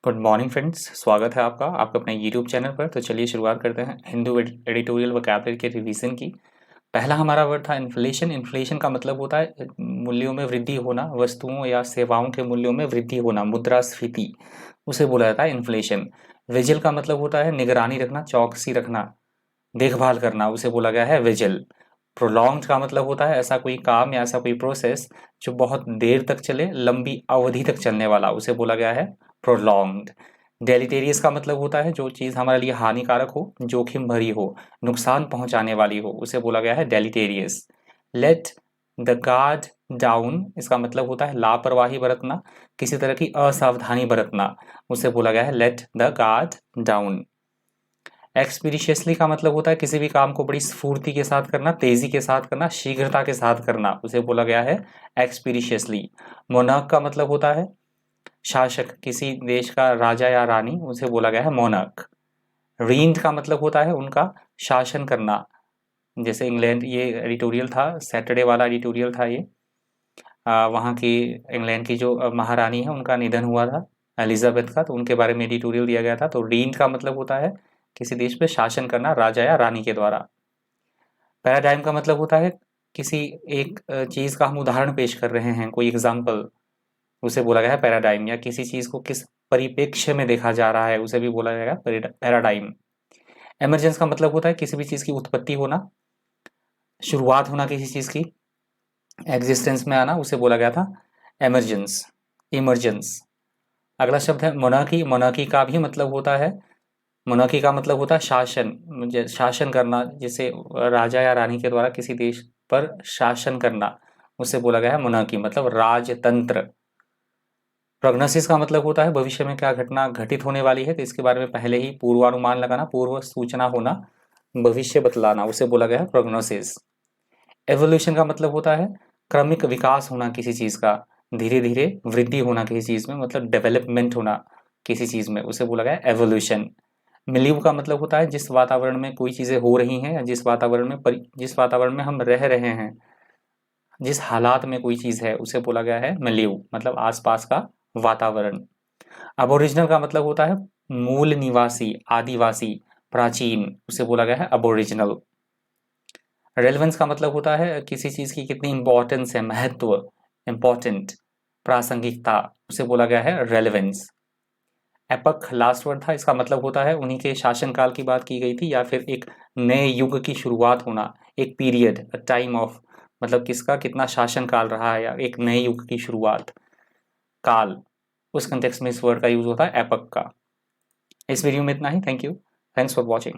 Good morning friends, स्वागत है आपका अपने यूट्यूब चैनल पर। तो चलिए शुरुआत करते हैं हिंदू एडिटोरियल वोकैबुलरी के रिवीजन की। पहला हमारा वर्ड था इन्फ्लेशन। इन्फ्लेशन का मतलब होता है मूल्यों में वृद्धि होना, वस्तुओं या सेवाओं के मूल्यों में वृद्धि होना, मुद्रास्फीति, उसे बोला जाता है इन्फ्लेशन। विजिल का मतलब होता है निगरानी रखना, चौकसी रखना, देखभाल करना, उसे बोला गया है विजिल। प्रोलॉन्ग्ड का मतलब होता है ऐसा कोई काम या ऐसा कोई प्रोसेस जो बहुत देर तक चले, लंबी अवधि तक चलने वाला, उसे बोला गया है प्रोलॉन्ग्ड। डेलिटेरियस का मतलब होता है जो चीज़ हमारे लिए हानिकारक हो, जोखिम भरी हो, नुकसान पहुंचाने वाली हो, उसे बोला गया है डेलिटेरियस। लेट द गार्ड डाउन, इसका मतलब होता है लापरवाही बरतना, किसी तरह की असावधानी बरतना, उसे बोला गया है लेट द गार्ड डाउन। एक्सपीडिशियसली का मतलब होता है किसी भी काम को बड़ी स्फूर्ति के साथ करना, तेजी के साथ करना, शीघ्रता के साथ करना, उसे बोला गया है एक्सपीडिशियसली। मोनार्क का मतलब होता है शासक, किसी देश का राजा या रानी, उसे बोला गया है मोनार्क। रीन्ड का मतलब होता है उनका शासन करना। जैसे इंग्लैंड, ये एडिटोरियल था, सैटरडे वाला एडिटोरियल था ये। वहाँ की इंग्लैंड की जो महारानी है उनका निधन हुआ था, एलिजाबेथ का, तो उनके बारे में एडिटोरियल दिया गया था। तो रीन्ड का मतलब होता है किसी देश पे शासन करना राजा या रानी के द्वारा। पैराडाइम का मतलब होता है किसी एक चीज का हम उदाहरण पेश कर रहे हैं, कोई एग्जाम्पल, उसे बोला गया है पैराडाइम। या किसी चीज को किस परिप्रेक्ष्य में देखा जा रहा है, उसे भी बोला जाएगा पैराडाइम। एमरजेंस का मतलब होता है किसी भी चीज की उत्पत्ति होना, शुरुआत होना किसी चीज की, एग्जिस्टेंस में आना, उसे बोला गया था एमरजेंस, इमरजेंस। अगला शब्द है मोनार्की। मोनार्की का भी मतलब होता है, मोनार्की का मतलब होता है शासन, शासन करना, जिसे राजा या रानी के द्वारा किसी देश पर शासन करना, उसे बोला गया है मोनार्की, मतलब राजतंत्र। प्रोग्नोसिस का मतलब होता है भविष्य में क्या घटना घटित होने वाली है, तो इसके बारे में पहले ही पूर्वानुमान लगाना, पूर्व सूचना होना, भविष्य बतलाना, उसे बोला गया है प्रोग्नोसिस। एवोल्यूशन का मतलब होता है क्रमिक विकास होना किसी चीज का, धीरे धीरे वृद्धि होना किसी चीज में, मतलब डेवलपमेंट होना किसी चीज में, उसे बोला गया एवोल्यूशन। मिलिव का मतलब होता है जिस वातावरण में कोई चीजें हो रही हैं, या जिस वातावरण में हम रह रहे हैं, जिस हालात में कोई चीज है, उसे बोला गया है मिलिव, मतलब आसपास का वातावरण। अबोरिजिनल का मतलब होता है मूल निवासी, आदिवासी, प्राचीन, उसे बोला गया है अबोरिजिनल। रेलेवेंस का मतलब होता है किसी चीज की कितनी इंपॉर्टेंस है, महत्व, इंपॉर्टेंट, प्रासंगिकता, उसे बोला गया है रेलेवेंस। एपक लास्ट वर्ड था, इसका मतलब होता है उन्हीं के शासनकाल की बात की गई थी, या फिर एक नए युग की शुरुआत होना, एक पीरियड, टाइम ऑफ, मतलब किसका कितना शासनकाल रहा है, या एक नए युग की शुरुआत, काल, उस कंटेक्स्ट में इस वर्ड का यूज होता है एपक का। इस वीडियो में इतना ही। Thank you, thanks for watching.